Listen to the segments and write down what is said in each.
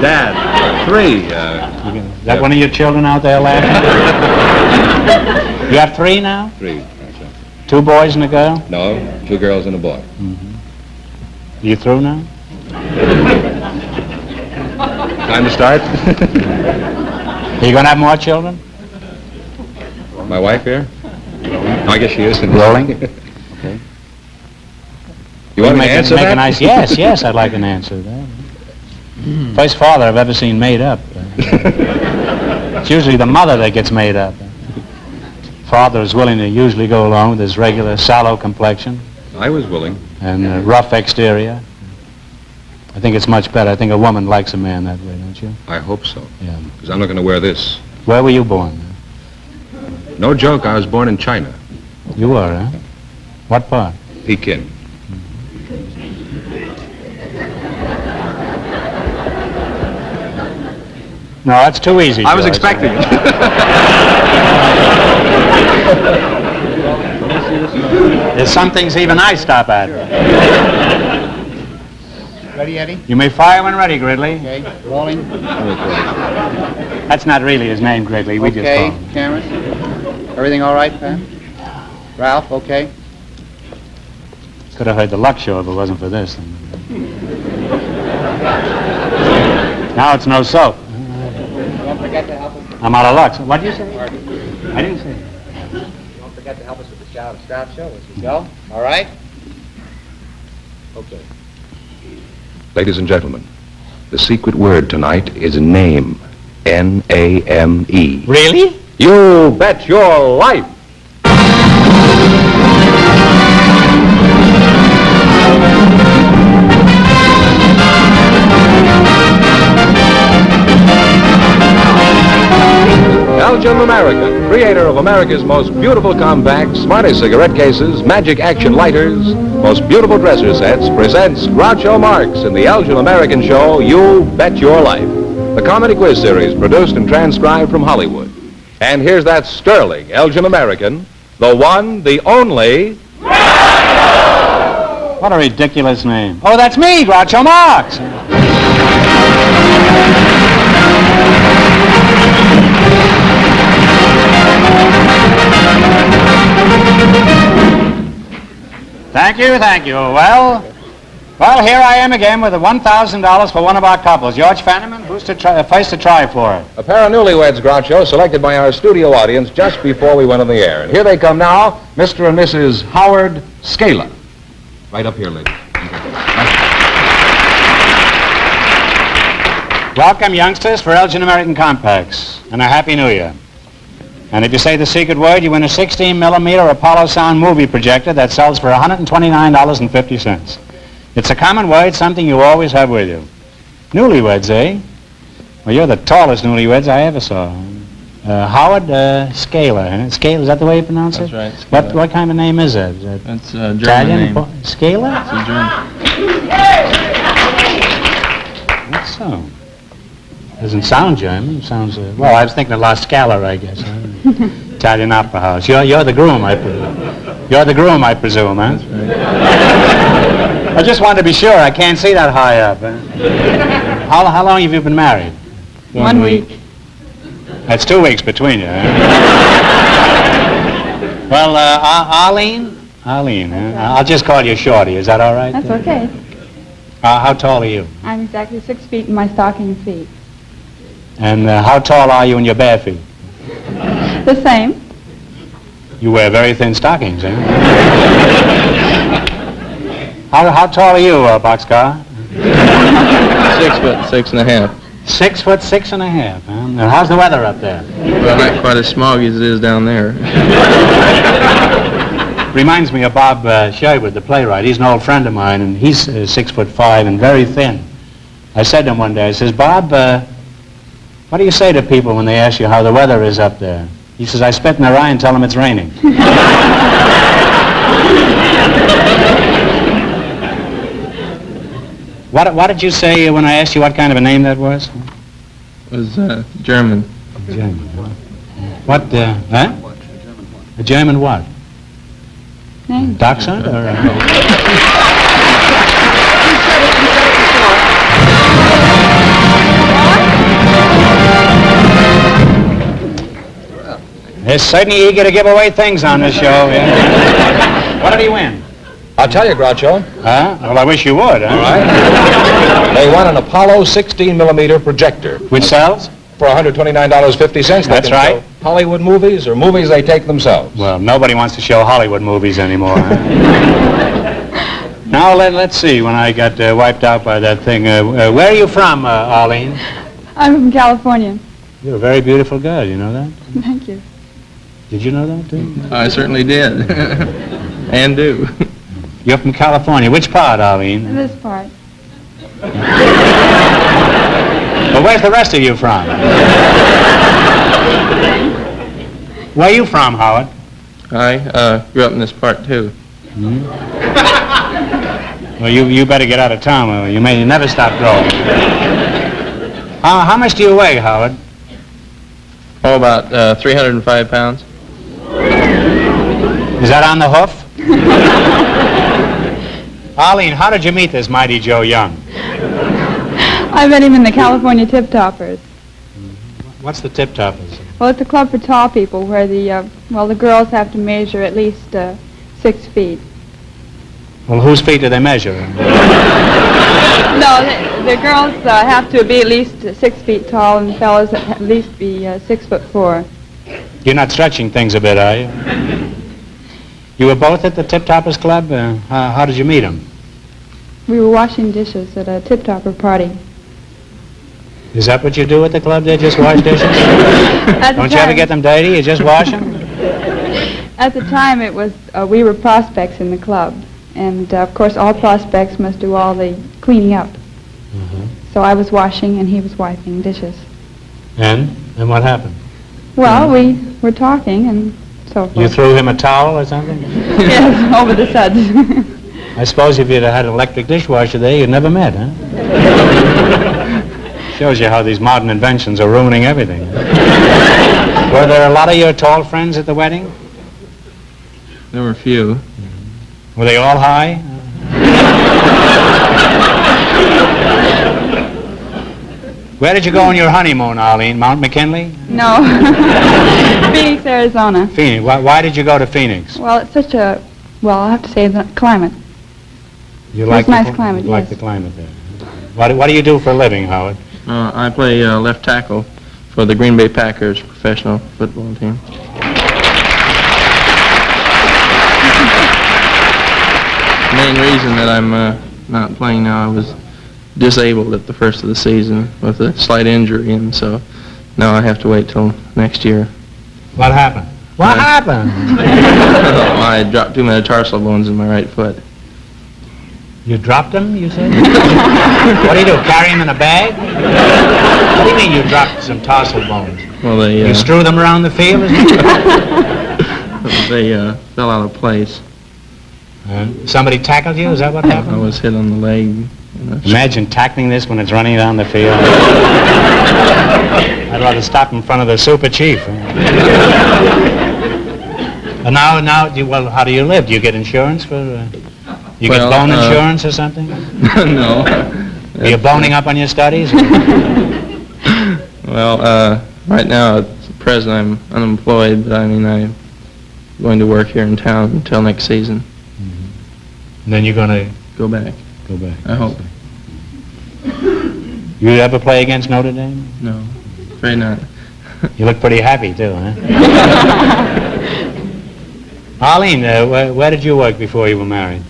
Dad, 3. Is that one of your children out there laughing? You have 3 now? 3. That's right. 2 boys and a girl? No, 2 girls and a boy. Mm-hmm. You through now? Time to start? Are you going to have more children? My wife here? No, I guess she is. Rolling? Okay. You want me to answer that? Yes, I'd like an answer to that. First father I've ever seen made up. It's usually the mother that gets made up. Father is willing to usually go along with his regular sallow complexion. I was willing. And rough exterior. I think it's much better. I think a woman likes a man that way, don't you? I hope so. Yeah. Because I'm not going to wear this. Where were you born? No joke, I was born in China. You were, huh? What part? Peking. No, that's too easy. I was expecting it. There's some things even I stop at. Ready, Eddie? You may fire when ready, Gridley. Okay, rolling. That's not really his name, Gridley. We just call him. Cameras? Everything all right, Pam? Ralph, okay? Could have heard the luck show if it wasn't for this. Now it's no soap. Don't forget to help us. I'm out of luck. So what did you say? I didn't say. Don't forget to help us with the shout and start show as we go. All right? Okay. Ladies and gentlemen, the secret word tonight is name. N-A-M-E. Really? You bet your life! Belgium American, creator of America's most beautiful compacts, smartest cigarette cases, magic action lighters, most beautiful dresser sets, presents Groucho Marx in the Elgin American show, You Bet Your Life, the comedy quiz series produced and transcribed from Hollywood. And here's that sterling Elgin American, the one, the only... What a ridiculous name. Oh, that's me, Groucho Marx. Thank you. Well, here I am again with the $1,000 for one of our couples. George Fenneman, who's first to try for it? A pair of newlyweds, Groucho, selected by our studio audience just before we went on the air. And here they come now, Mr. and Mrs. Howard Scala. Right up here, ladies. Welcome, youngsters, for Elgin American Compacts, and a Happy New Year. And if you say the secret word, you win a 16-millimeter Apollo Sound movie projector that sells for $129.50. It's a common word, something you always have with you. Newlyweds, eh? Well, you're the tallest newlyweds I ever saw. Howard Scala. Scala, is that the way you pronounce it? That's right. What kind of name is that? That's a German Italian? name. Scala? It's a German. That's so. Doesn't sound German. It sounds, well, I was thinking of La Scala, I guess. Italian Opera House. You're the groom, I presume. You're the groom, I presume, huh? That's right. I just wanted to be sure. I can't see that high up. How long have you been married? 1 week. That's 2 weeks between you, huh? Well, Arlene, I'll just call you Shorty. Is that all right? That's okay. How tall are you? I'm exactly 6 feet in my stocking feet. And how tall are you in your bare feet? The same. You wear very thin stockings, eh? How tall are you, Boxcar? 6'6.5". 6'6.5", huh? And how's the weather up there? Well, not quite as smoggy as it is down there. Reminds me of Bob Sherwood, the playwright. He's an old friend of mine, and he's 6'5" and very thin. I said to him one day, I says, Bob, what do you say to people when they ask you how the weather is up there? He says, I spit in their eye and tell them it's raining. What did you say when I asked you what kind of a name that was? It was German. German. What, huh? A German what? Name. Dachshund or? They're certainly eager to give away things on this show. Yeah. What did he win? I'll tell you, Groucho. Huh? Well, I wish you would, huh? All right. They won an Apollo 16-millimeter projector. Which sells? For $129.50. That's right. Hollywood movies or movies they take themselves. Well, nobody wants to show Hollywood movies anymore. Huh? Now, let's see, when I got wiped out by that thing. Where are you from, Arlene? I'm from California. You're a very beautiful girl, you know that? Thank you. Did you know that, too? I certainly did. And do. You're from California. Which part, Arlene? This part. Well, where's the rest of you from? Where are you from, Howard? I grew up in this part, too. Well, you better get out of town, or you may never stop growing. How much do you weigh, Howard? Oh, about 305 pounds. Is that on the hoof? Arlene, how did you meet this mighty Joe Young? I met him in the California Tip Toppers. What's the Tip Toppers? Well, it's a club for tall people where the girls have to measure at least 6 feet. Well, whose feet do they measure? No, the girls have to be at least 6 feet tall, and the fellas at least be 6'4". You're not stretching things a bit, are you? You were both at the Tip Toppers Club? How did you meet them? We were washing dishes at a Tip Topper party. Is that what you do at the club? They just wash dishes? Don't you ever get them dirty? You just wash them? At the time, it was we were prospects in the club, and of course, all prospects must do all the cleaning up. So I was washing, and he was wiping dishes. And what happened? Well, we were talking, and so forth. You threw him a towel or something? Yes, over the suds. I suppose if you'd had an electric dishwasher there, you'd never met, huh? Shows you how these modern inventions are ruining everything. Were there a lot of your tall friends at the wedding? There were a few. Were they all high? Where did you go on your honeymoon, Arlene? Mount McKinley? No. Phoenix, Arizona. Phoenix. Why did you go to Phoenix? Well, it's such a, I'll have to say the climate. You It's nice climate, like yes. the climate there. What do you do for a living, Howard? I play left tackle for the Green Bay Packers professional football team. The main reason that I'm not playing now, I was disabled at the first of the season with a slight injury, and so now I have to wait till next year. What happened? What happened? I dropped two metatarsal bones in my right foot. You dropped them, you said? What do you do, carry them in a bag? What do you mean you dropped some tarsal bones? Well, they You strew them around the field? they fell out of place. Somebody tackled you? Is that what I happened? was hit on the leg. Imagine tackling this when it's running down the field. I'd rather stop in front of the super chief. And now, how do you live? Do you get insurance for... You get bone insurance or something? No. Are you boning up on your studies? Well, right now, at present, I'm unemployed, but I'm going to work here in town until next season. And then you're going to Go back. go back. I hope. You ever play against Notre Dame? No, afraid not. You look pretty happy, too, huh? Arlene, where did you work before you were married?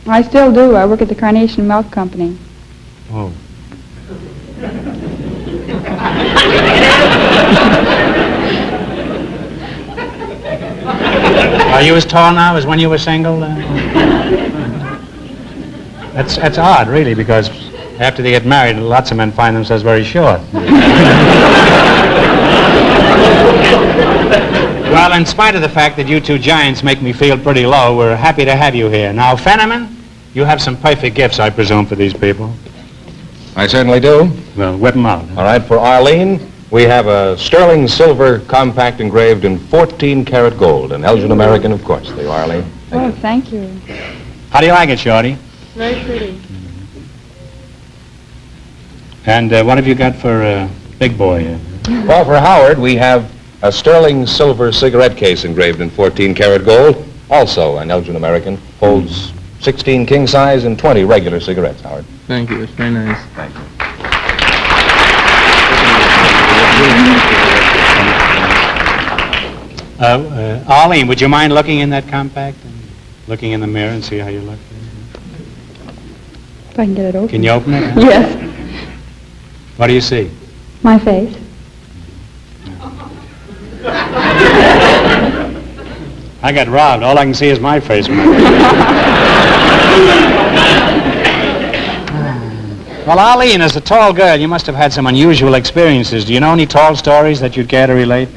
I still do. I work at the Carnation Milk Company. Oh. Are you as tall now as when you were single? That's odd, really, because after they get married, lots of men find themselves very short. Well, in spite of the fact that you two giants make me feel pretty low, we're happy to have you here. Now, Fenneman, you have some perfect gifts, I presume, for these people. I certainly do. Well, whip them out. All right, for Arlene, we have a sterling silver compact engraved in 14-karat gold, an Elgin American, of course. There you are, Arlene. Thank you. How do you like it, Shorty? Very pretty. And what have you got for Big Boy? Well, for Howard, we have A sterling silver cigarette case engraved in 14-karat gold, also an Elgin American, holds 16 king-size and 20 regular cigarettes, Howard. Thank you. It's very nice. Thank you. Arlene, would you mind looking in that compact and looking in the mirror and see how you look? If I can get it open. Can you open it? Yes, What do you see? my face. I got robbed. All I can see is my face. Well, Arlene, as a tall girl, you must have had some unusual experiences. Do you know any tall stories that you'd care to relate?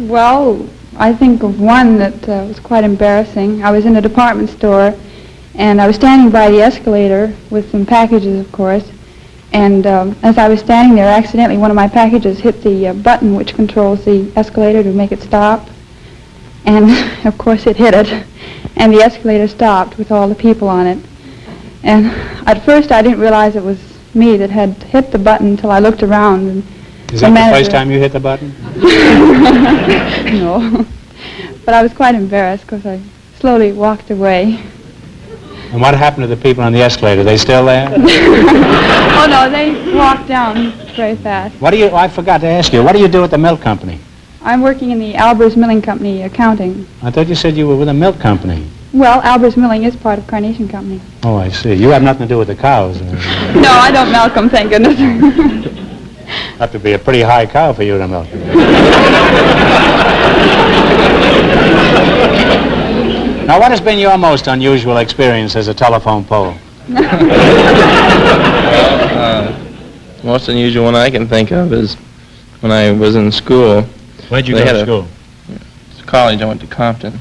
Well, I think of one that was quite embarrassing. I was in a department store, and I was standing by the escalator with some packages, of course. And as I was standing there, accidentally one of my packages hit the button which controls the escalator to make it stop. And, of course, it hit it. And the escalator stopped with all the people on it. And at first I didn't realize it was me that had hit the button until I looked around. And Is that the first time you hit the button? No. But I was quite embarrassed because I slowly walked away. And what happened to the people on the escalator? Are they still there? Oh, no, they walked down very fast. I forgot to ask you, what do you do at the milk company? I'm working in the Albers Milling Company accounting. I thought you said you were with a milk company. Well, Albers Milling is part of Carnation Company. Oh, I see. You have nothing to do with the cows. No, I don't milk them, thank goodness. Have to be a pretty high cow for you to milk. Now, what has been your most unusual experience as a telephone pole? Most unusual one I can think of is when I was in school. Where'd you They go had to a- school? College, I went to Compton.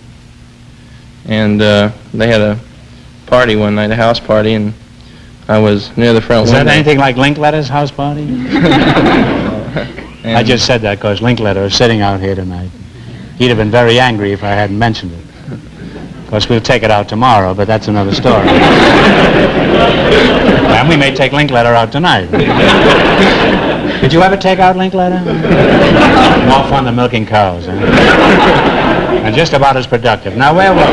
And they had a party one night, a house party, and I was near the front Is window. that anything like Linkletter's house party? I just said that because Linkletter is sitting out here tonight. He'd have been very angry if I hadn't mentioned it. Of course, we'll take it out tomorrow, but that's another story. And we may take Linkletter out tonight. Did you ever take out Linkletter? More fun than milking cows, huh? And just about as productive. Now, where were we?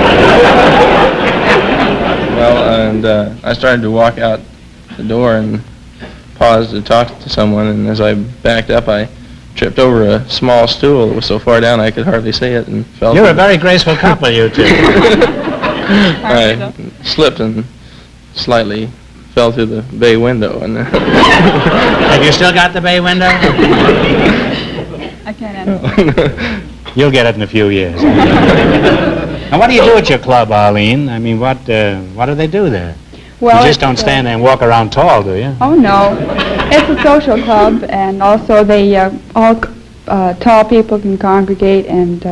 Well, and I started to walk out the door and paused to talk to someone, and as I backed up, I tripped over a small stool that was so far down I could hardly see it and fell. You're a very graceful couple, you two. I slipped and slightly fell through the bay window. And Have you still got the bay window? I can't answer. You'll get it in a few years. Now, what do you do at your club, Arlene? I mean, what do they do there? Well, You just it's, don't stand there and walk around tall, do you? Oh, no. It's a social club, and also they all tall people can congregate and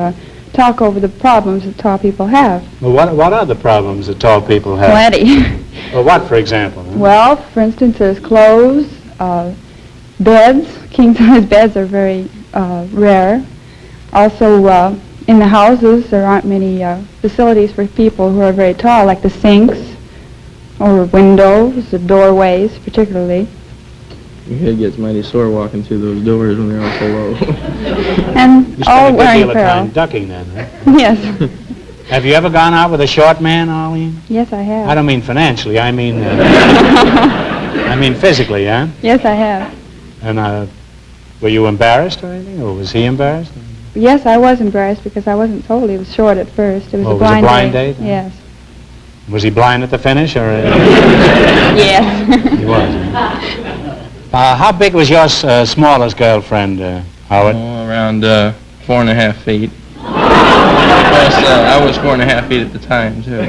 talk over the problems that tall people have. Well, what are the problems that tall people have? Plenty. Well, what, for example? Huh? Well, for instance, there's clothes, beds. King-size beds are very rare. Also, in the houses, there aren't many facilities for people who are very tall, like the sinks, or windows, the doorways, particularly. your head gets mighty sore walking through those doors when they're all so low. And You spend all a good wearing deal of time apparel. ducking then, huh? Yes. Have you ever gone out with a short man, Arlene? Yes, I have. I don't mean financially, I mean physically, huh? Yes, I have. And were you embarrassed or anything, or was he embarrassed? Yes, I was embarrassed because I wasn't told he was short at first. It was Oh, a it was a blind blind date. date? Yes. Was he blind at the finish, or? Yes. He was. How big was your smallest girlfriend, Howard? Oh, around 4.5 feet. Well, I was 4.5 feet at the time, too.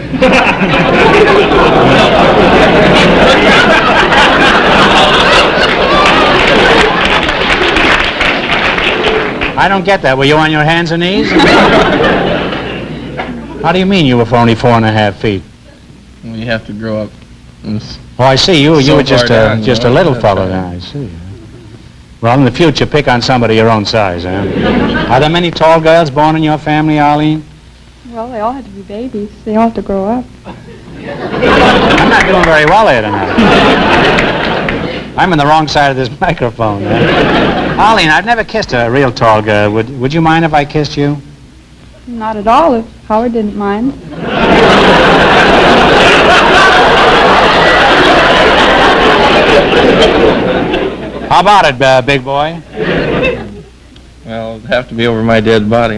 I don't get that. Were you on your hands and knees? How do you mean you were only 4.5 feet? Well, you have to grow up. Oh, I see. You So were just far down, just you a know, little that's fellow right. then. I see. Well, in the future, pick on somebody your own size, huh? Are there many tall girls born in your family, Arlene? Well, they all had to be babies. They all have to grow up. I'm not doing very well here tonight. I'm on the wrong side of this microphone. Arlene, I've never kissed a real tall girl. Would you mind if I kissed you? Not at all, if Howard didn't mind. How about it, big boy? Well, it'd have to be over my dead body.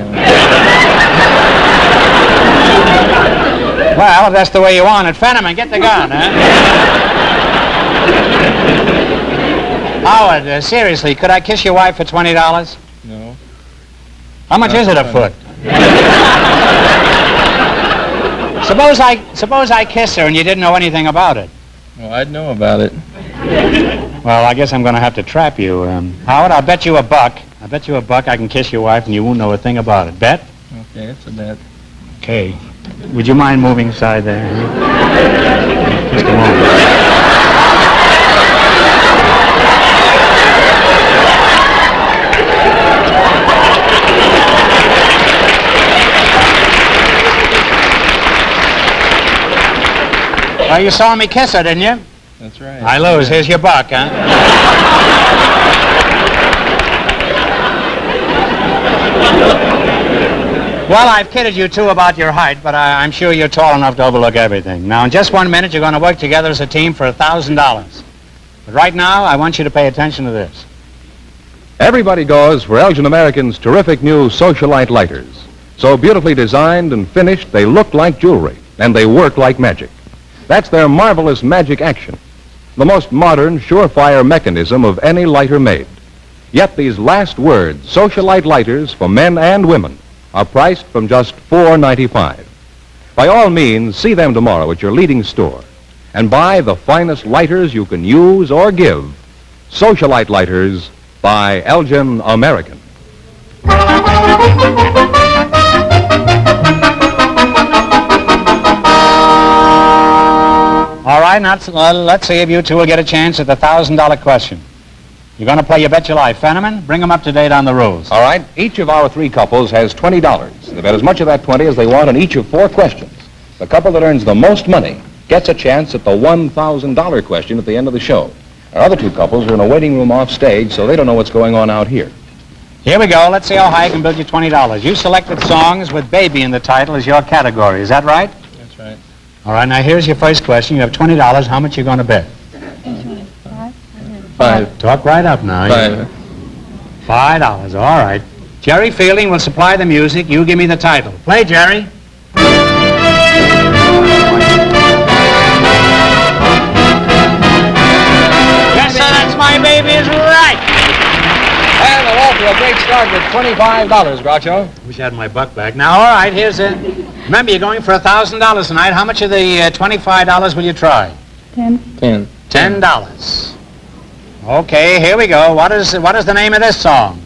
Well, if that's the way you want it. Fenneman, get the gun, huh? Howard, seriously, could I kiss your wife for $20? No. How much is it a foot? Suppose I kiss her and you didn't know anything about it. Well, I'd know about it. Well, I guess I'm going to have to trap you. Howard, I'll bet you $1. I bet you $1 I can kiss your wife and you won't know a thing about it. Bet? Okay, it's a bet. Okay. Would you mind moving aside there? Huh? Just a moment. Well, you saw me kiss her, didn't you? That's right. I lose. Here's your $1, huh? Well, I've kidded you, too, about your height, but I'm sure you're tall enough to overlook everything. Now, in just 1 minute, you're going to work together as a team for $1,000. But right now, I want you to pay attention to this. Everybody goes for Elgin American's terrific new Socialite lighters. So beautifully designed and finished, they look like jewelry, and they work like magic. That's their marvelous magic action, the most modern, surefire mechanism of any lighter made. Yet these last words, Socialite lighters for men and women, are priced from just $4.95. By all means, see them tomorrow at your leading store and buy the finest lighters you can use or give. Socialite lighters by Elgin American. All right, now let's see if you two will get a chance at the $1,000 question. You're going to play You Bet Your Life. Fenneman, bring them up to date on the rules. All right, each of our 3 couples has $20. They bet as much of that 20 as they want on each of 4 questions. The couple that earns the most money gets a chance at the $1,000 question at the end of the show. Our other 2 couples are in a waiting room off stage, so they don't know what's going on out here. Here we go. Let's see how high I can build you $20. You selected songs with baby in the title as your category. Is that right? That's right. All right, now here's your first question. You have $20. How much are you going to bet? 5. Talk right up now. 5. $5. All right. Jerry Fielding will supply the music. You give me the title. Play, Jerry. Yes, sir, that's my baby is right. And they're off to a great start with $25, Groucho. Wish I had my $1 back. Now, all right, here's it. Remember, you're going for $1,000 tonight. How much of the $25 will you try? 10. 10. $10. Okay, here we go. What is the name of this song?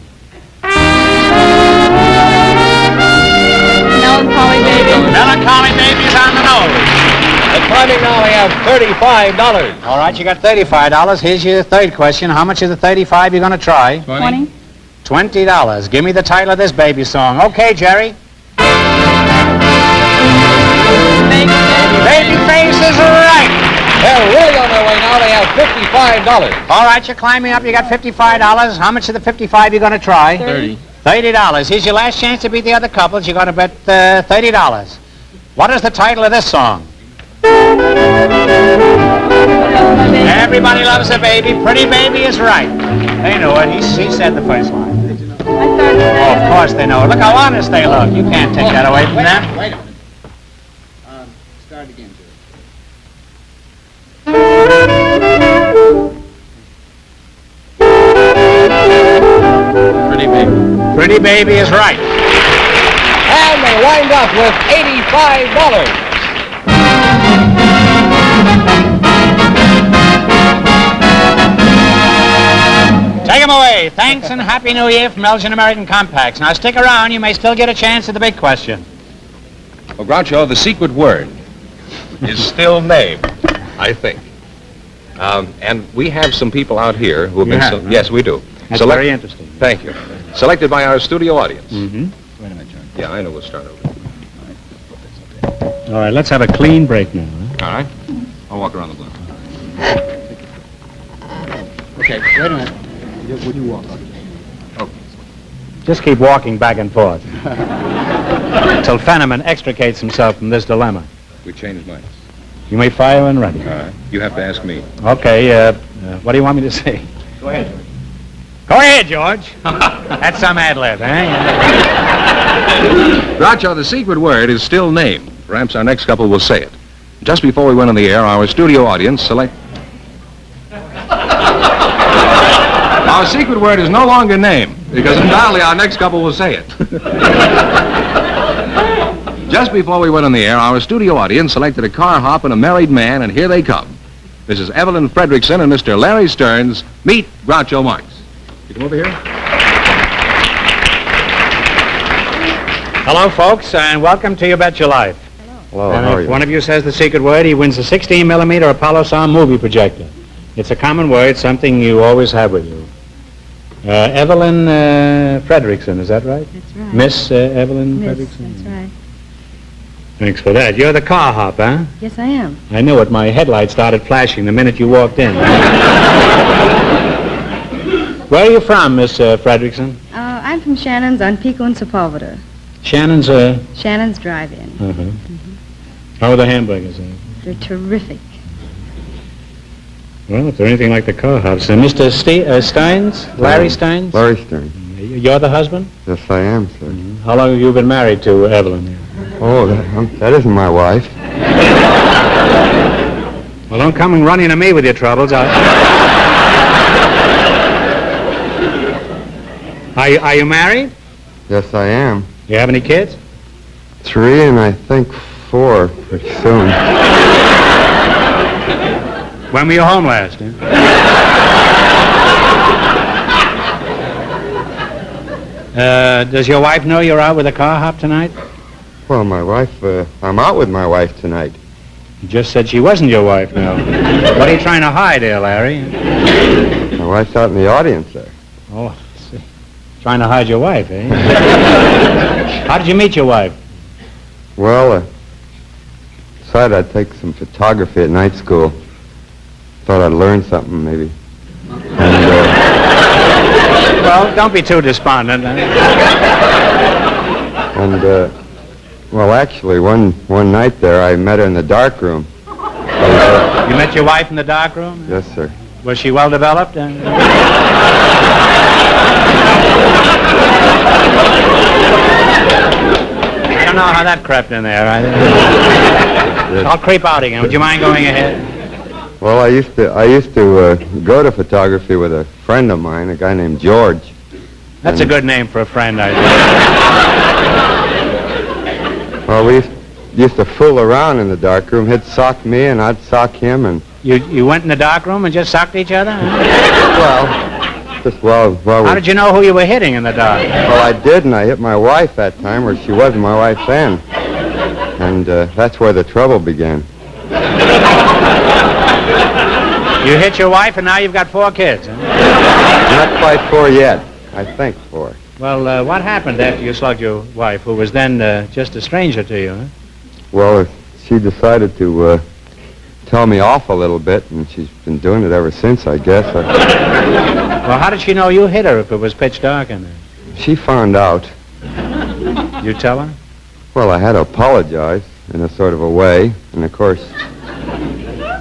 Melancholy Baby. Melancholy Baby's on the nose. The timing now, they have $35. All right, you got $35. Here's your third question. How much of the $35 you going to try? 20. $20. Give me the title of this baby song. Okay, Jerry. Babyface is right. They're really on their way now. They have $55. All right, you're climbing up. You got $55. How much of the $55 you going to try? 30. $30. Here's your last chance to beat the other couples. You're going to bet $30. What is the title of this song? Everybody loves a baby. Pretty baby is right. They know it. He said the first line. Oh, of course they know it. Look how honest they look. You can't take that away from them. Wait a minute. Start again, Jerry. Pretty big. Pretty baby is right. And they wind up with $85. Take them away. Thanks and Happy New Year from Elgin American Compacts. Now stick around. You may still get a chance at the big question. Well, Groucho, the secret word is still name, I think. And we have some people out here who have been... have, huh? Yes, we do. That's very interesting. Thank you. Selected by our studio audience. Mm-hmm. Wait a minute, Jerry. Yeah, I know we'll start over. All right, let's have a clean break now. All right? I'll walk around the block. Okay, wait a minute. Would you walk up? Just keep walking back and forth until Fenneman extricates himself from this dilemma. We changed minds. You may fire when ready. All right. You have to ask me. Okay, what do you want me to say? Go ahead. Go ahead, George. That's some ad-lib, eh? Groucho, the secret word is still name. Perhaps our next couple will say it. Just before we went on the air, our studio audience Our secret word is no longer name, because undoubtedly our next couple will say it. Just before we went on the air, our studio audience selected a car hop and a married man, and here they come. This is Evelyn Fredrickson and Mr. Larry Stearns. Meet Groucho Marx. You come over here. Hello, folks, and welcome to You Bet Your Life. Hello, And how are if you? one of you says the secret word, he wins a 16-millimeter Apollo sound movie projector. It's a common word, something you always have with you. Evelyn Fredrickson, is that right? That's right. Miss Evelyn Miss, Fredrickson? that's right. Thanks for that. You're the car hop, huh? Yes, I am. I knew it. My headlight started flashing the minute you walked in. Where are you from, Miss Fredrickson? I'm from Shannon's on Pico and Sepulveda. Shannon's, Shannon's Drive-In. How are the hamburgers? They're terrific. Well, if they're anything like the car hops. Mr. Steins? Larry Steins? Larry Stern. You're the husband? Yes, I am, sir. How long have you been married to Evelyn? Oh, that isn't my wife. Well, don't come and running to me with your troubles. Are you married? Yes, I am. You have any kids? 3 and I think 4 pretty soon. When were you home last? Does your wife know you're out with a car hop tonight? Well, my wife, I'm out with my wife tonight. You just said she wasn't your wife now. What are you trying to hide there, Larry? My wife's out in the audience there. Oh, see. Trying to hide your wife, eh? How did you meet your wife? Well, decided I'd take some photography at night school. Thought I'd learn something, maybe. And, Well, don't be too despondent. well, actually, one night there, I met her in the dark room. You met your wife in the dark room? Yes, sir. Was she well developed? I don't know how that crept in there. I'll creep out again. Would you mind going ahead? Well, I used to go to photography with a friend of mine, a guy named George. That's a good name for a friend, I think. Well, we used to fool around in the dark room. He'd sock me and I'd sock him, and You went in the dark room and just socked each other? Huh? well, just while How we. did you know who you were hitting in the dark? Well, I did, and I hit my wife that time, or she wasn't my wife then, and that's where the trouble began. You hit your wife and now you've got 4 kids, huh? Not quite 4 yet. I think 4. Well, what happened after you slugged your wife, who was then just a stranger to you, huh? Well, she decided to tell me off a little bit, and she's been doing it ever since, I guess. Well, how did she know you hit her if it was pitch dark in there? She found out. You tell her? Well, I had to apologize in a sort of a way, and of course,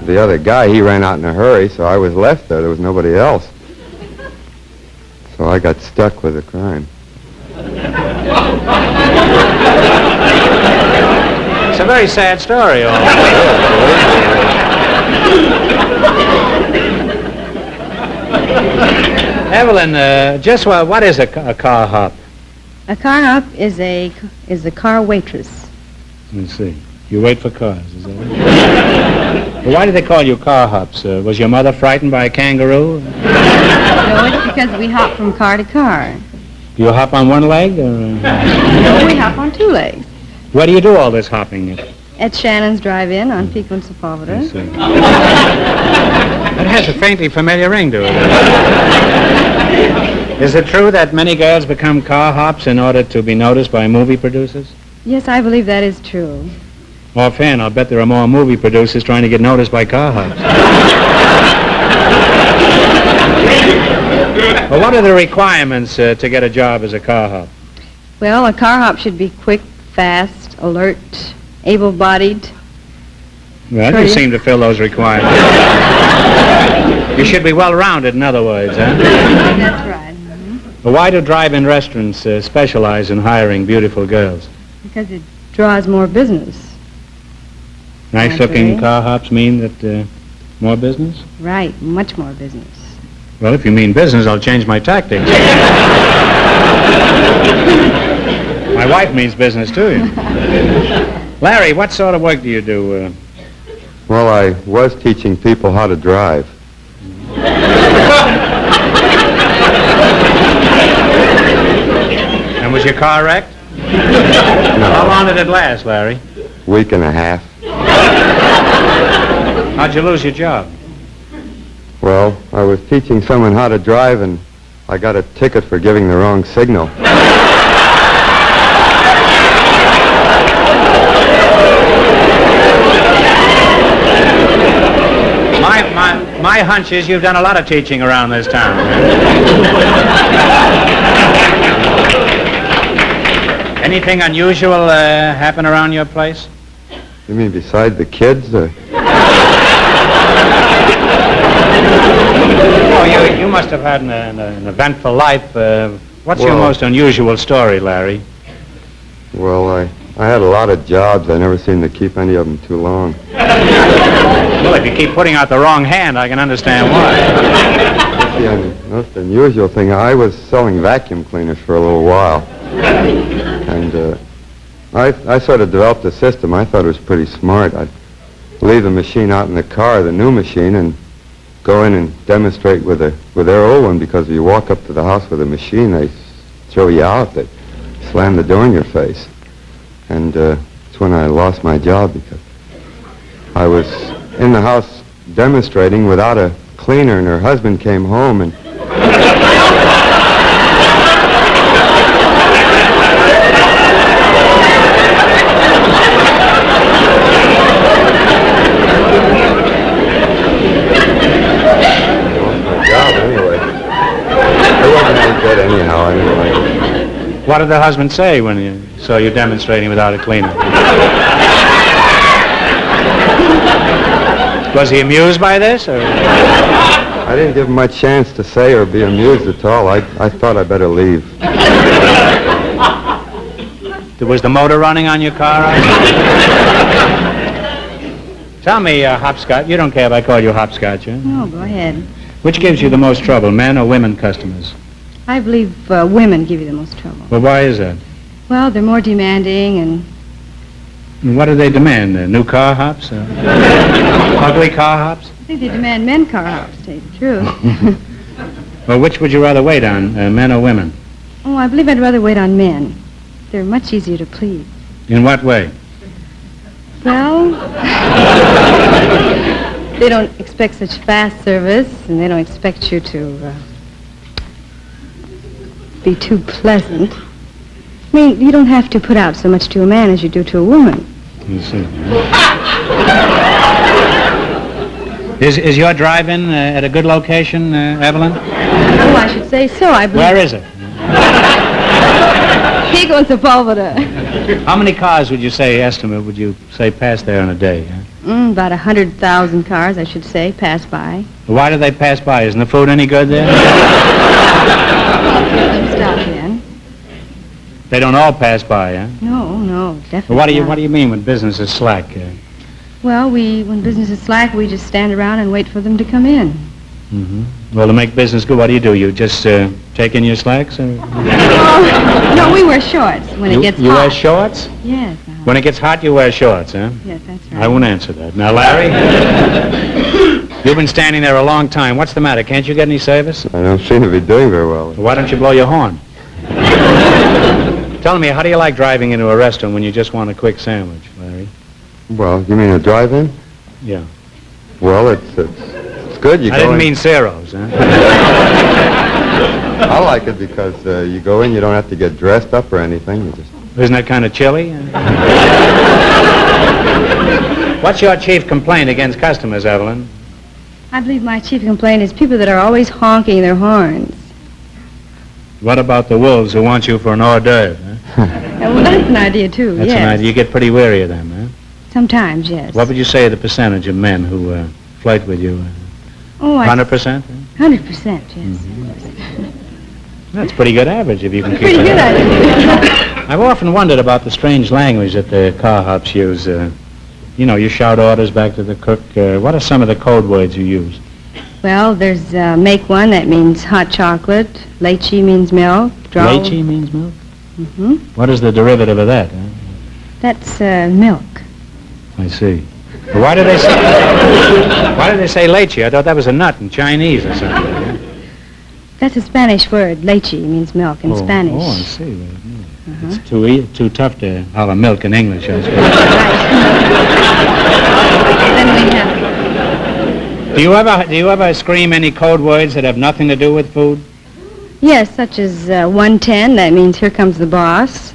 the other guy, he ran out in a hurry, so I was left there. There was nobody else. So I got stuck with the crime. It's a very sad story, all right. Evelyn, just what is a car hop? A car hop is a car waitress. Let's see. You wait for cars, is that right? Well, why did they call you car hops? Was your mother frightened by a kangaroo? No, it's because we hop from car to car. Do you hop on one leg? Or, No, we hop on 2 legs. where do you do all this hopping? At Shannon's Drive-In on Pico and Sepulveda. Let's see. It has a faintly familiar ring to it. Is it true that many girls become car hops in order to be noticed by movie producers? Yes, I believe that is true. Offhand, I'll bet there are more movie producers trying to get noticed by car hops. Well, what are the requirements to get a job as a car hop? Well, a car hop should be quick, fast, alert, able-bodied. Well, you Courteous. seem to fill those requirements. You should be well-rounded, in other words, huh? That's right. Well, why do drive-in restaurants specialize in hiring beautiful girls? Because it draws more business. Nice-looking Okay. car hops mean that more business? Right, much more business. Well, if you mean business, I'll change my tactics. My wife means business, too. Larry, what sort of work do you do? Well, I was teaching people how to drive. And was your car wrecked? No, How long did it last, Larry? week and a half. How'd you lose your job? Well, I was teaching someone how to drive, and I got a ticket for giving the wrong signal. My hunch is you've done a lot of teaching around this town. Anything unusual happen around your place? You mean beside the kids? Oh, you must have had an eventful life. What's your Well- most unusual story, Larry? Well, I had a lot of jobs. I never seemed to keep any of them too long. Well, if you keep putting out the wrong hand, I can understand why. The most unusual thing, I was selling vacuum cleaners for a little while. And I sort of developed a system. I thought it was pretty smart. I'd leave the machine out in the car, the new machine, and go in and demonstrate with their old one, because if you walk up to the house with a machine, they throw you out. They slam the door in your face. And that's when I lost my job, because I was in the house demonstrating without a cleaner, and her husband came home and anyhow, anyway. What did the husband say when you saw you demonstrating without a cleaner? Was he amused by this, or? I didn't give him much chance to say or be amused at all. I thought I'd better leave. Was the motor running on your car? Tell me, Hopscotch, you don't care if I call you Hopscotch, huh? No, go ahead. Which gives you the most trouble, men or women customers? I believe women give you the most trouble. Well, why is that? Well, they're more demanding, and What do they demand? New car hops? Ugly car hops? I think they demand men car hops, to tell you the truth. Well, which would you rather wait on, men or women? Oh, I believe I'd rather wait on men. They're much easier to please. In what way? Well, they don't expect such fast service, and they don't expect you to be too pleasant. I mean, you don't have to put out so much to a man as you do to a woman. You see. Is your drive-in at a good location, Evelyn? Oh, I should say so, I believe. Where is it? Pico and Sepulveda. How many cars would you say pass there in a day? Huh? About 100,000 cars, I should say, pass by. Why do they pass by? Isn't the food any good there? Stop in. They don't all pass by, huh? No, definitely Well, not. what do you mean when business is slack? Well, when business is slack, we just stand around and wait for them to come in. Mm-hmm. Well, to make business good, what do? You just take in your slacks? Or? No, we wear shorts when it gets You hot. wear shorts? Yes. When it gets hot, you wear shorts, huh? Yes, that's right. I won't answer that. Now, Larry, you've been standing there a long time. What's the matter? Can't you get any service? I don't seem to be doing very well. Why don't you blow your horn? Tell me, how do you like driving into a restaurant when you just want a quick sandwich, Larry? Well, you mean a drive-in? Yeah. Well, it's good. You I go didn't in. mean Ceros, huh? I like it because you go in, you don't have to get dressed up or anything. You just Isn't that kind of chilly? What's your chief complaint against customers, Evelyn? I believe my chief complaint is people that are always honking their horns. What about the wolves who want you for an hors d'oeuvre? Huh? Well, that's an idea, too, That's yes. an idea. You get pretty weary of them, huh? Sometimes, yes. What would you say the percentage of men who flirt with you? Oh, 100%? 100%, yes. That's a pretty good average if you can keep Pretty good it up. idea. I've often wondered about the strange language that the car hops use. You shout orders back to the cook. What are some of the code words you use? Well, there's make one, that means hot chocolate. Leche means milk. Leche means milk? Mm-hmm. What is the derivative of that? Huh? That's milk. I see. Well, why did they say leche? I thought that was a nut in Chinese or something. Yeah? That's a Spanish word. Leche means milk in Spanish. Oh, I see. It's too tough to holler milk in English, I suppose. Then we have... Do you ever scream any code words that have nothing to do with food? Yes, such as 110, that means here comes the boss.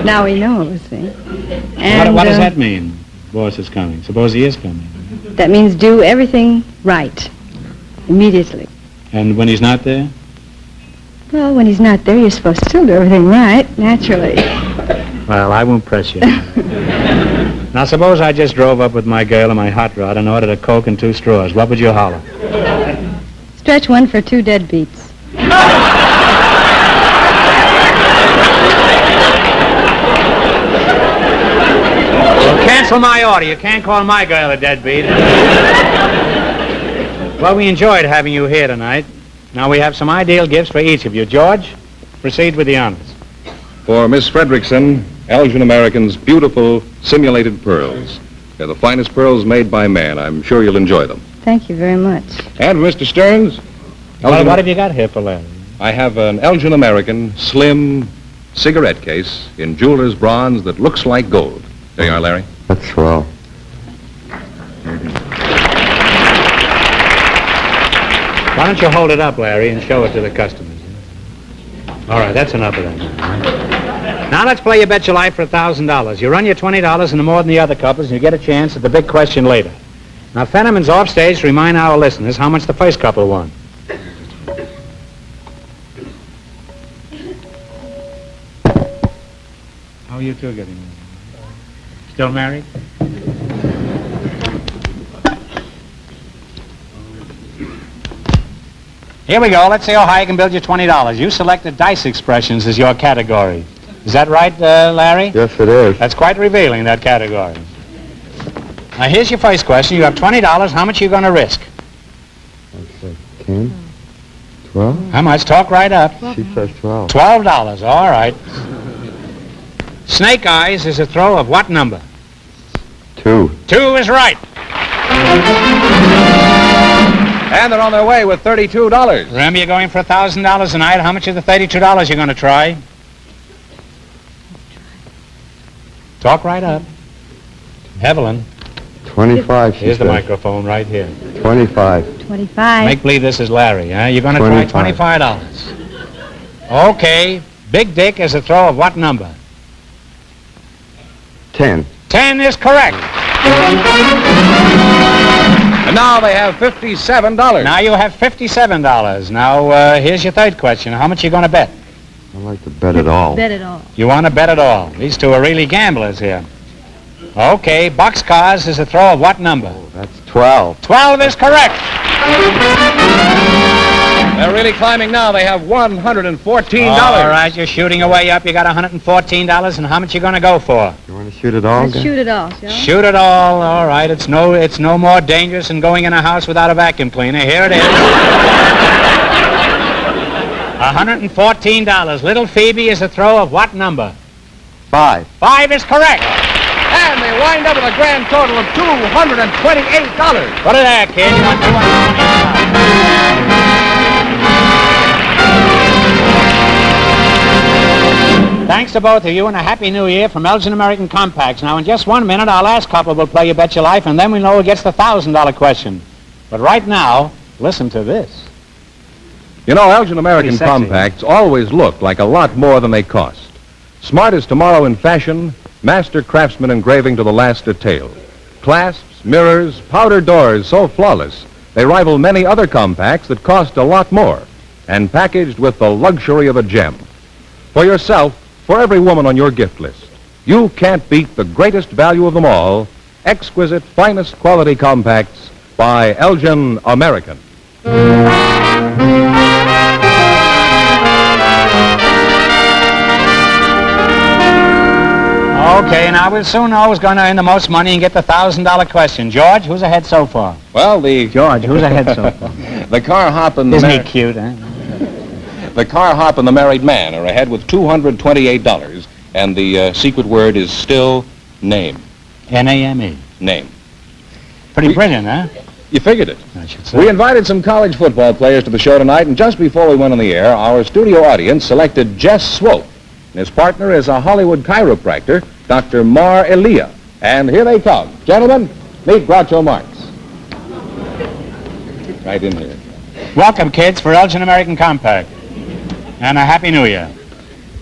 Now he knows, see. And, What does that mean, boss is coming? Suppose he is coming. That means do everything right, immediately. And when he's not there? Well, when he's not there, you're supposed to still do everything right, naturally. Well, I won't press you. Now, suppose I just drove up with my girl and my hot rod and ordered a Coke and 2 straws. What would you holler? Stretch one for 2 deadbeats. Cancel my order. You can't call my girl a deadbeat. Well, we enjoyed having you here tonight. Now we have some ideal gifts for each of you. George, proceed with the honors. For Miss Fredrickson, Elgin American's beautiful simulated pearls. They're the finest pearls made by man. I'm sure you'll enjoy them. Thank you very much. And Mr. Stearns, Well, what have you got here for Larry? I have an Elgin American slim cigarette case in jeweler's bronze that looks like gold. There you are, Larry. That's swell. Why don't you hold it up, Larry, and show it to the customers? All right, that's enough of that. Now let's play You Bet Your Life for $1,000. You run your $20 into more than the other couples, and you get a chance at the big question later. Now, Fenneman's off stage to remind our listeners how much the first couple won. How are you two getting on? Still married? Here we go. Let's see how high you can build your $20. You selected dice expressions as your category. Is that right, Larry? Yes, it is. That's quite revealing, that category. Now, here's your first question. You have $20. How much are you going to risk? Let's see. 10, 12. How much? Talk right up. She says 12. $12. All right. Snake eyes is a throw of what number? 2. 2 is right. And they're on their way with $32. Remember, you're going for $1,000 tonight. How much of the $32 you're going to try? Talk right up. Evelyn, 25, she here's the says. microphone right here. 25. 25. Make believe this is Larry, huh? You're going to try 25. $25. Okay. Big Dick is a throw of what number? 10. 10 is correct. And now they have $57. Now you have $57. Now, here's your third question. How much are you going to bet? I'd like to bet it all. Bet it all. You want to bet it all. These two are really gamblers here. Okay, boxcars is a throw of what number? That's 12. 12 is correct. They're really climbing now. They have $114. All right, you're shooting away up. You got $114, and how much you going to go for? You want to shoot it all? Let's shoot it all, shall we? Shoot it all right. It's no more dangerous than going in a house without a vacuum cleaner. Here it is. $114. Little Phoebe is a throw of what number? 5. 5 is correct. And they wind up with a grand total of $228. Put it there, kid. You want $228. Thanks to both of you, and a Happy New Year from Elgin American Compacts. Now, in just 1 minute, our last couple will play You Bet Your Life, and then we know who gets the $1,000 question. But right now, listen to this. You know, Elgin American Pretty sexy, Compacts always look like a lot more than they cost. Smart as tomorrow in fashion, master craftsman engraving to the last detail. Clasps, mirrors, powder doors so flawless, they rival many other compacts that cost a lot more. and packaged with the luxury of a gem. For yourself, for every woman on your gift list, you can't beat the greatest value of them all, exquisite, finest quality compacts by Elgin American. Okay, now we'll soon know who's going to earn the most money and get the $1,000 question. George, who's ahead so far? Well, George, who's ahead so far? the car hop and the Isn't he cute, huh? The car hop and the married man are ahead with $228, and the secret word is still name. N-A-M-E. Name. Pretty brilliant, huh? You figured it. I should say. We invited some college football players to the show tonight, and just before we went on the air, our studio audience selected Jess Swope. And his partner is a Hollywood chiropractor, Dr. Mar Elia. And here they come. Gentlemen, meet Groucho Marx. Right in here. Welcome, kids, for Elgin American Compact. And a Happy New Year.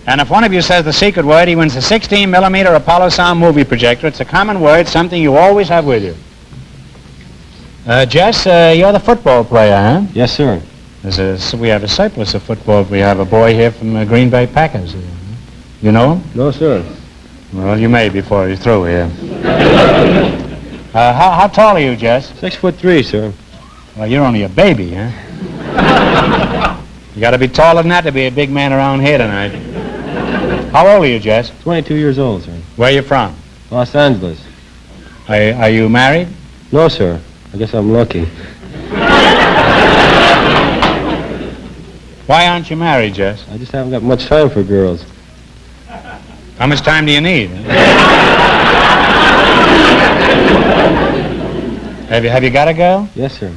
And if one of you says the secret word, he wins a 16-millimeter Apollo sound movie projector. It's a common word, something you always have with you. Jess, you're the football player, huh? Yes, sir. We have a surplus of football. We have a boy here from Green Bay Packers. You know him? No, sir. Well, you may before he's through here. How tall are you, Jess? 6'3", sir. Well, you're only a baby, huh? You got to be taller than that to be a big man around here tonight. How old are you, Jess? 22 years old, sir. Where are you from? Los Angeles. Are you married? No, sir. I guess I'm lucky. Why aren't you married, Jess? I just haven't got much time for girls. How much time do you need? Have you got a girl? Yes, sir.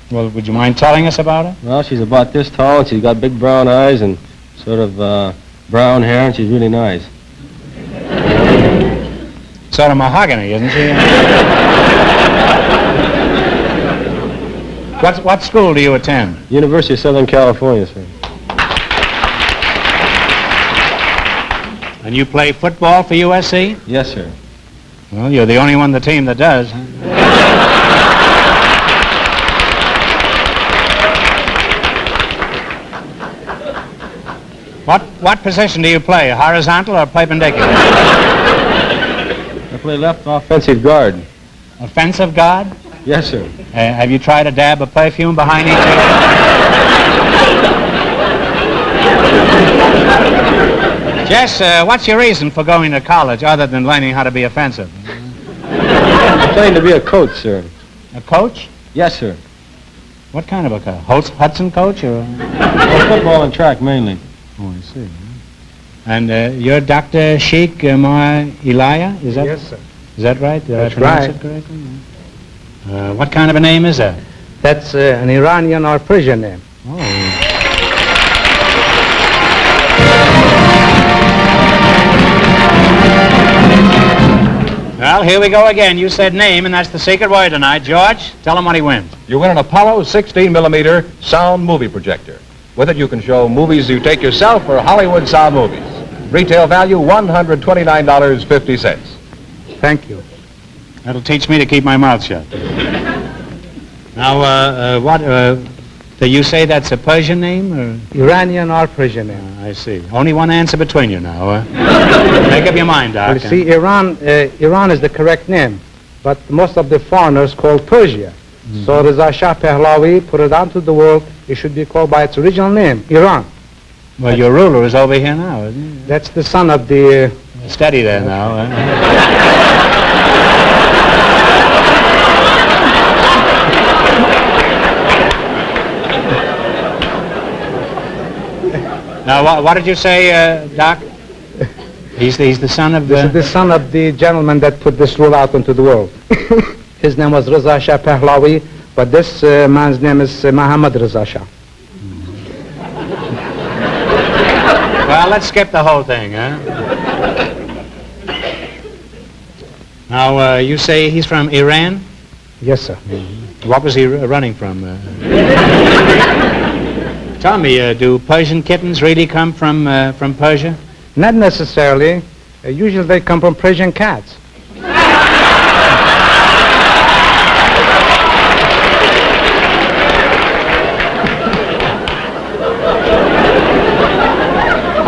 Well, would you mind telling us about her? Well, she's about this tall, and she's got big brown eyes and sort of brown hair, and she's really nice. Sort of mahogany, isn't she? What school do you attend? University of Southern California, sir. And you play football for USC? Yes, sir. Well, you're the only one on the team that does. Huh? What position do you play, horizontal or perpendicular? I play left offensive guard. Offensive guard? Yes, sir. Have you tried a dab of perfume behind each other? Jess, what's your reason for going to college other than learning how to be offensive? I'm planning to be a coach, sir. A coach? Yes, sir. What kind of a coach? Hudson coach or? Well, football and track mainly. Oh, I see. And you're Dr. Sheikh Mar Elia? Is that? Yes, sir. Is that right? Did That's I pronounce right. it correctly? What kind of a name is that? That's an Iranian or Persian name. Oh. Well, here we go again. You said name, and that's the secret word tonight. George, tell him what he wins. You win an Apollo 16-millimeter sound movie projector. With it, you can show movies you take yourself or Hollywood sound movies. Retail value, $129.50. Thank you. That'll teach me to keep my mouth shut. Now, do you say that's a Persian name, or? Iranian or Persian name. I see. Only one answer between you now. Make up your mind, Doc. Well, you see, Iran is the correct name, but most of the foreigners call Persia. So Reza Shah Pahlavi put it out to the world. It should be called by its original name, Iran. Well, your ruler is over here now, isn't he? That's the son of the... Steady there now. Now, what did you say, Doc? He's the son of This is the son of the gentleman that put this rule out into the world. His name was Reza Shah Pahlavi, but this man's name is Muhammad Reza Shah. Well, let's skip the whole thing, huh? Now, you say he's from Iran? Yes, sir. What was he running from? Tell me, do Persian kittens really come from Persia? Not necessarily. Usually they come from Persian cats.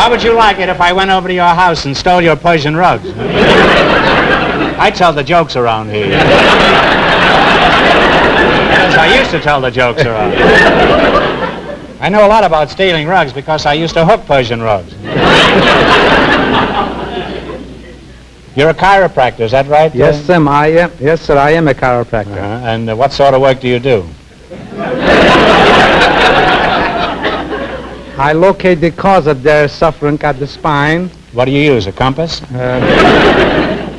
How would you like it if I went over to your house and stole your Persian rugs? I tell the jokes around here. Yes, I used to tell the jokes around. I know a lot about stealing rugs because I used to hook Persian rugs. You're a chiropractor, is that right? Yes, sir, I am. Yes, sir, I am a chiropractor. And what sort of work do you do? I locate the cause of their suffering at the spine. What do you use, a compass?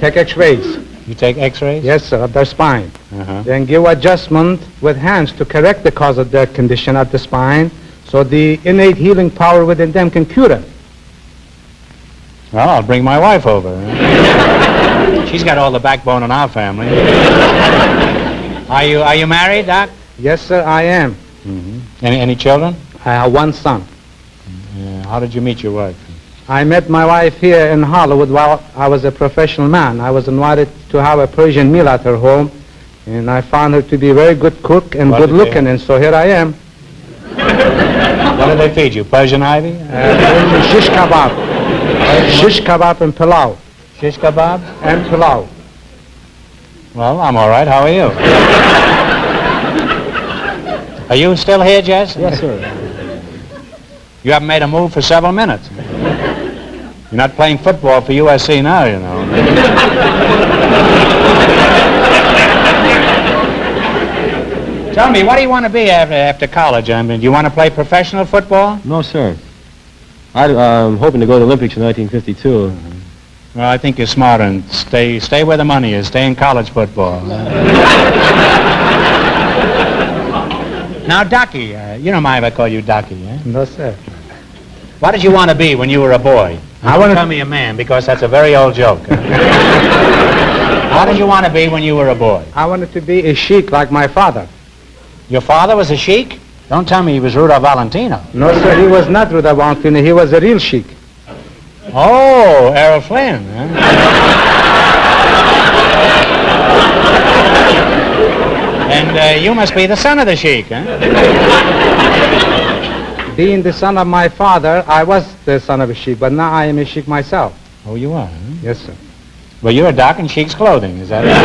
Take X-rays. You take X-rays? Yes, sir, of their spine. Then give adjustment with hands to correct the cause of their condition at the spine, so the innate healing power within them can cure them. Well, I'll bring my wife over. She's got all the backbone in our family. Are you married, Doc? Yes, sir, I am. Any children? I have one son. How did you meet your wife? I met my wife here in Hollywood while I was a professional man. I was invited to have a Persian meal at her home, and I found her to be a very good cook and good looking, and so here I am. What did they feed you, Persian ivy? Shish kebab. Shish kebab and pilau. Shish kebab? And pilau. Well, I'm all right. How are you? Are you still here, Jess? Yes, sir. You haven't made a move for several minutes. You're not playing football for USC now, you know. Tell me, what do you want to be after college? I mean, do you want to play professional football? No, sir. I'm hoping to go to the Olympics in 1952. Well, I think you're smart and stay where the money is. Stay in college football. Now, Ducky, you don't mind if I call you Ducky, eh? No, sir. What did you want to be when you were a boy? Don't tell me a man, because that's a very old joke. What did you want to be when you were a boy? I wanted to be a sheik like my father. Your father was a sheik? Don't tell me he was Rudolph Valentino. No, sir, he was not Rudolph Valentino. He was a real sheik. Oh, Errol Flynn. Huh? And you must be the son of the sheik, huh? Being the son of my father, I was the son of a sheik, but now I am a sheik myself. Oh, you are, huh? Yes, sir. Well, you're a doc in sheik's clothing, is that it?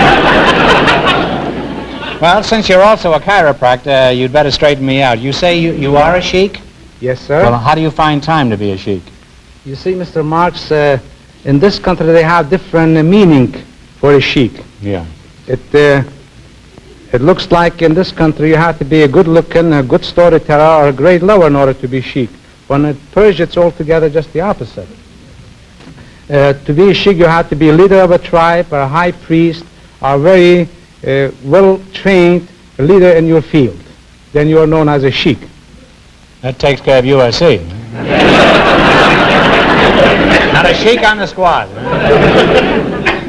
Well, since you're also a chiropractor, you'd better straighten me out. You say you are a sheik? Yes, sir. Well, how do you find time to be a sheik? You see, Mr. Marx, in this country they have different meaning for a sheik. Yeah. It looks like in this country you have to be a good-looking, a good storyteller, or a great lover in order to be sheik. When in Persia, it's altogether just the opposite. To be a sheik, you have to be a leader of a tribe, or a high priest, or a very well-trained leader in your field. Then you are known as a sheik. That takes care of USC. Not a sheik on the squad.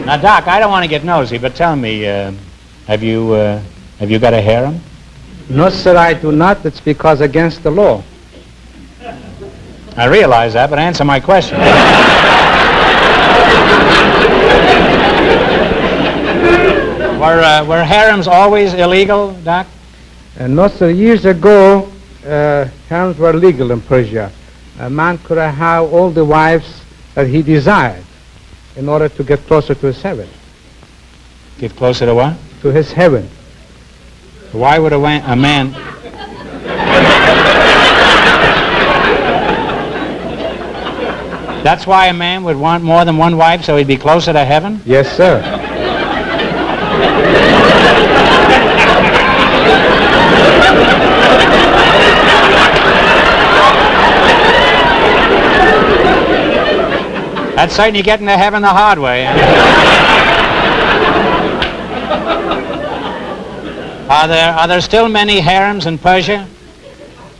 Now, Doc, I don't want to get nosy, but tell me, have you got a harem? No, sir, I do not. It's because against the law. I realize that, but answer my question. Were harems always illegal, Doc? No, sir. Years ago, harems were legal in Persia. A man could have all the wives that he desired in order to get closer to his heaven. Get closer to what? To his heaven. Why would a man... That's why a man would want more than one wife, so he'd be closer to heaven? Yes, sir. That's certainly getting to heaven the hard way. Are there still many harems in Persia?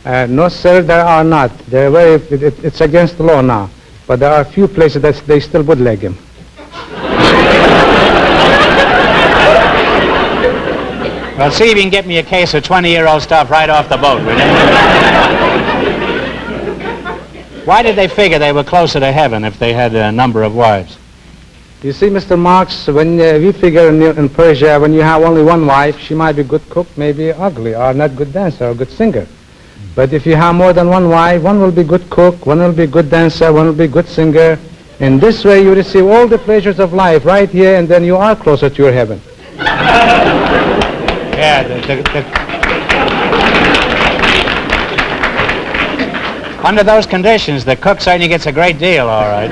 No, sir, there are not. It's against the law now. But there are a few places that they still bootleg him. Well, see if you can get me a case of 20-year-old stuff right off the boat, will you? Why did they figure they were closer to heaven if they had a number of wives? You see, Mr. Marx, when we figure in Persia, when you have only one wife, she might be good cook, maybe ugly, or not good dancer, or good singer. But if you have more than one wife, one will be good cook, one will be good dancer, one will be good singer. In this way, you receive all the pleasures of life right here, and then you are closer to your heaven. Yeah, under those conditions, the cook certainly gets a great deal, all right.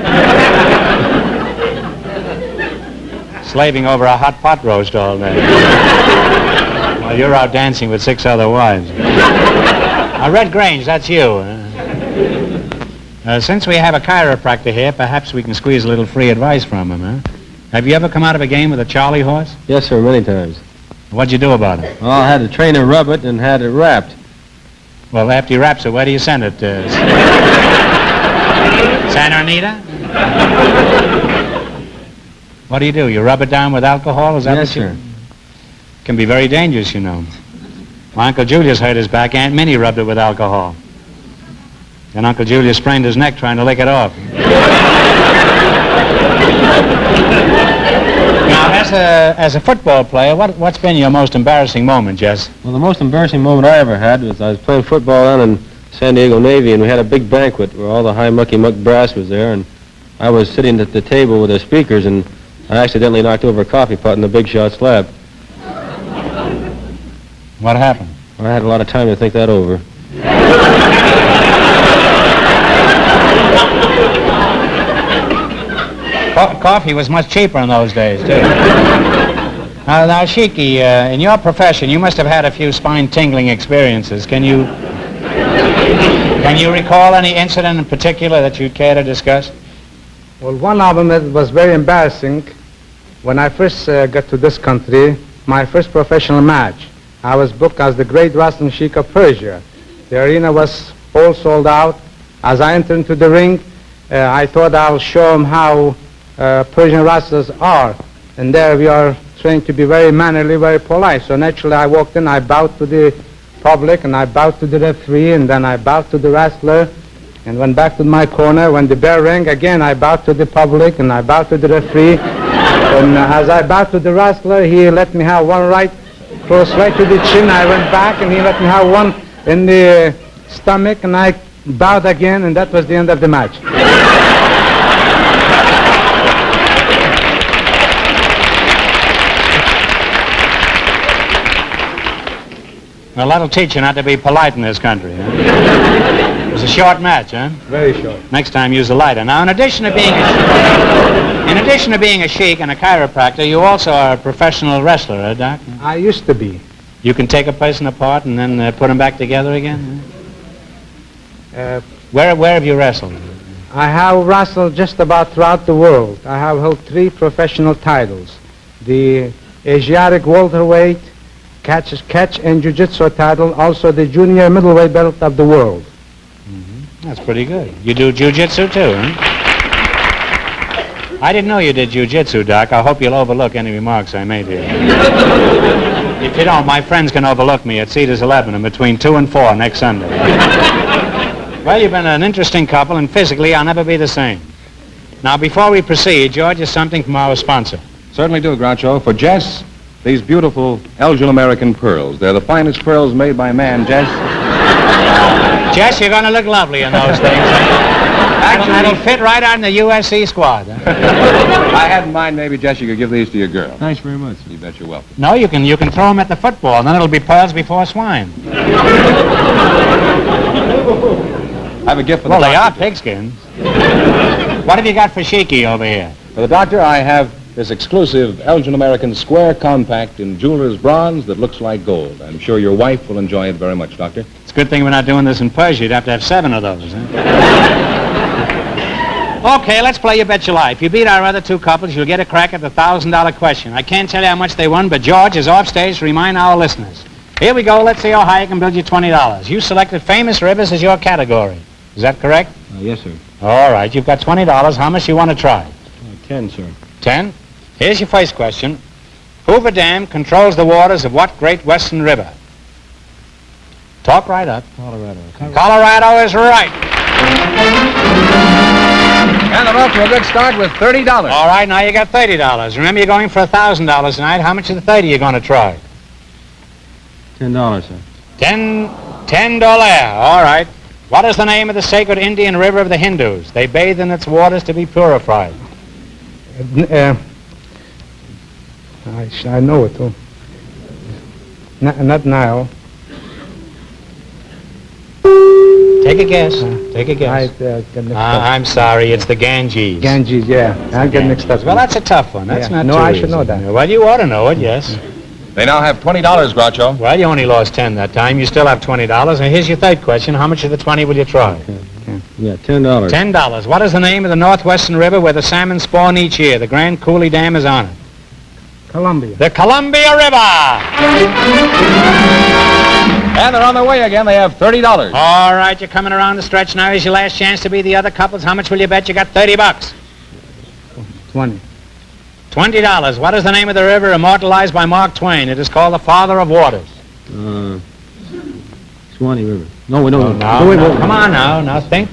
Slaving over a hot pot roast all day. While you're out dancing with 6 other wives. Now, Red Grange, that's you. Since we have a chiropractor here, perhaps we can squeeze a little free advice from him, huh? Have you ever come out of a game with a Charlie horse? Yes, sir, many times. What'd you do about it? Well, I had the trainer rub it and had it wrapped. Well, after he wraps it, where do you send it? Santa Anita? What do? You rub it down with alcohol? Is that Yes, what you... sir. Can be very dangerous, you know. My Uncle Julius hurt his back. Aunt Minnie rubbed it with alcohol. And Uncle Julius sprained his neck trying to lick it off. Now, as a football player, what's been your most embarrassing moment, Jess? Well, the most embarrassing moment I ever had was I was playing football down in San Diego Navy, and we had a big banquet where all the high mucky muck brass was there, and I was sitting at the table with the speakers, and I accidentally knocked over a coffee pot in the big shot slab. What happened? I had a lot of time to think that over. Coffee was much cheaper in those days, too. Now, Shiki, in your profession, you must have had a few spine-tingling experiences. Can you recall any incident in particular that you'd care to discuss? Well, one of them that was very embarrassing. When I first got to this country, my first professional match, I was booked as the great wrestling sheik of Persia. The arena was all sold out. As I entered into the ring, I thought I'll show them how Persian wrestlers are. And there we are trained to be very mannerly, very polite. So naturally I walked in, I bowed to the public, and I bowed to the referee, and then I bowed to the wrestler, and went back to my corner. When the bell rang, again I bowed to the public, and I bowed to the referee. And as I bowed to the wrestler, he let me have one right, close right to the chin. I went back, and he let me have one in the stomach, and I bowed again, and that was the end of the match. Well, that'll teach you not to be polite in this country, huh? It was a short match, huh? Very short. Next time, use a lighter. Now, in addition to being a sheik and a chiropractor, you also are a professional wrestler, huh, Doc? I used to be. You can take a person apart and then put them back together again? Where have you wrestled? I have wrestled just about throughout the world. I have held 3 professional titles. The Asiatic welterweight, catch and jiu-jitsu title, also the junior middleweight belt of the world. Mm-hmm. That's pretty good. You do jiu-jitsu too, huh? I didn't know you did jiu-jitsu, Doc. I hope you'll overlook any remarks I made here. If you don't, my friends can overlook me at Cedars 11 and between 2 and 4 next Sunday. Well, you've been an interesting couple, and physically I'll never be the same. Now, before we proceed, George, is something from our sponsor. Certainly do, Groucho. For Jess, these beautiful Elgin American pearls. They're the finest pearls made by man, Jess. Jess, you're going to look lovely in those things. That'll fit right on the USC squad. I had in mind maybe, Jess, you could give these to your girl. Thanks very much. You bet you're welcome. No, you can throw them at the football, and then it'll be pearls before swine. I have a gift for the Well, they are doctor. pigskins. What have you got for Shiki over here? For the doctor, I have this exclusive Elgin American Square Compact in jeweler's bronze that looks like gold. I'm sure your wife will enjoy it very much, Doctor. It's a good thing we're not doing this in Persia. You'd have to have 7 of those, huh? Okay, let's play You Bet Your Life. You beat our other 2 couples, you'll get a crack at the $1,000 question. I can't tell you how much they won, but George is off stage to remind our listeners. Here we go. Let's see how high I can build you $20. You selected famous rivers as your category. Is that correct? Yes, sir. All right, you've got $20. How much you want to try? 10, sir. 10? Here's your first question. Hoover Dam controls the waters of what great western river? Talk right up. Colorado. Colorado is right. And I'm off to a good start with $30. All right, now you got $30. Remember, you're going for $1,000 tonight. How much of the 30 are you going to try? $10, sir. 10 $10. All right. What is the name of the sacred Indian river of the Hindus? They bathe in its waters to be purified. I know it. Oh. Not Nile. Take a guess. Take a guess. Get mixed up. I'm sorry. It's the Ganges. Ganges, yeah. I get mixed up. Well, that's a tough one. That's Yeah. not No, too I should easy. know that. Well, you ought to know it, yes. They now have $20, Groucho. Well, you only lost 10 that time. You still have $20. And here's your third question. How much of the 20 will you try? Yeah, $10. $10. What is the name of the northwestern river where the salmon spawn each year? The Grand Coulee Dam is on it. Columbia. The Columbia River. And they're on their way again. They have $30. All right, you're coming around the stretch now. Here's your last chance to be the other couples. How much will you bet? You got $30. 20. $20. What is the name of the river immortalized by Mark Twain? It is called the Father of Waters. Swanee River. No, no. Come on now. Now think.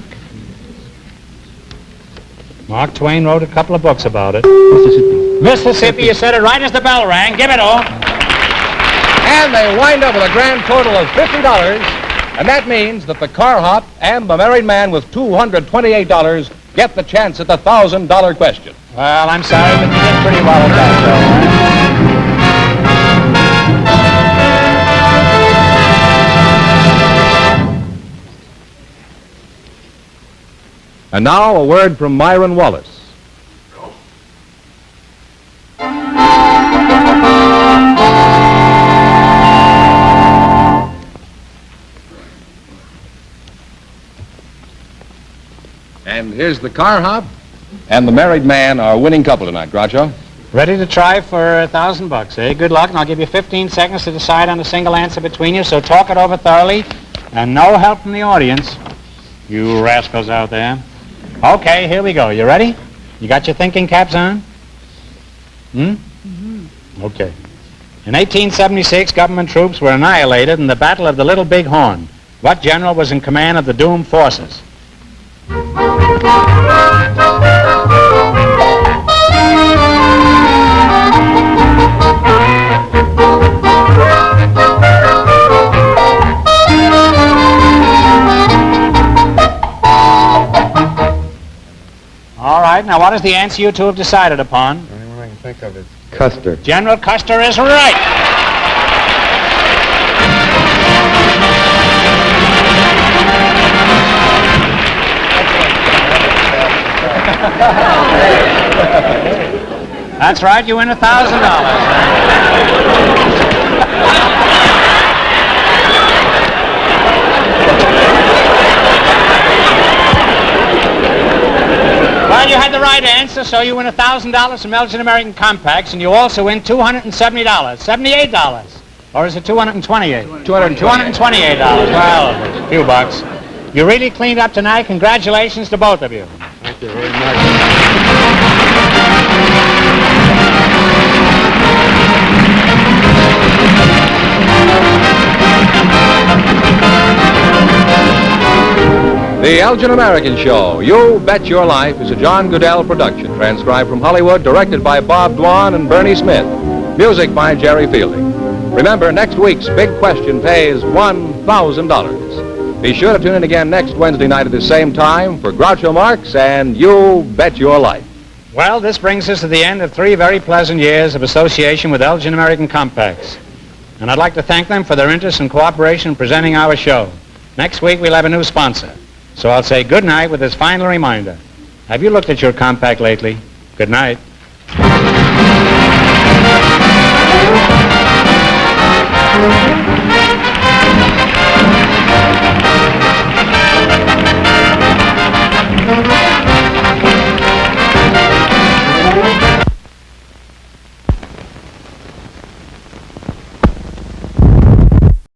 Mark Twain wrote a couple of books about it. Mississippi, you said it right as the bell rang. Give it all. And they wind up with a grand total of $50. And that means that the car hop and the married man with $228 get the chance at the $1,000 question. Well, I'm sorry, but you did pretty well at that, though. And now a word from Myron Wallace. And here's the car hop and the married man, our winning couple tonight, Groucho. Ready to try for $1,000, eh? Good luck, and I'll give you 15 seconds to decide on a single answer between you, so talk it over thoroughly, and no help from the audience. You rascals out there. Okay, here we go. You ready? You got your thinking caps on? Okay. In 1876, government troops were annihilated in the Battle of the Little Big Horn. What general was in command of the doomed forces? All right, now what is the answer you two have decided upon? The only one I can think of is Custer. General Custer is right. That's right, you win $1,000. Well, you had the right answer, so you win $1,000 from Elgin American Compacts, and you also win $270, $78, or is it 228? $228. Well, a few bucks. You really cleaned up tonight. Congratulations to both of you. Thank you very much. The Elgin American Show, You Bet Your Life, is a John Goodell production, transcribed from Hollywood, directed by Bob Dwan and Bernie Smith. Music by Jerry Fielding. Remember, next week's big question pays $1,000. Be sure to tune in again next Wednesday night at the same time for Groucho Marx and You Bet Your Life. Well, this brings us to the end of 3 very pleasant years of association with Elgin American Compacts. And I'd like to thank them for their interest and cooperation in presenting our show. Next week, we'll have a new sponsor. So I'll say good night with this final reminder. Have you looked at your compact lately? Good night.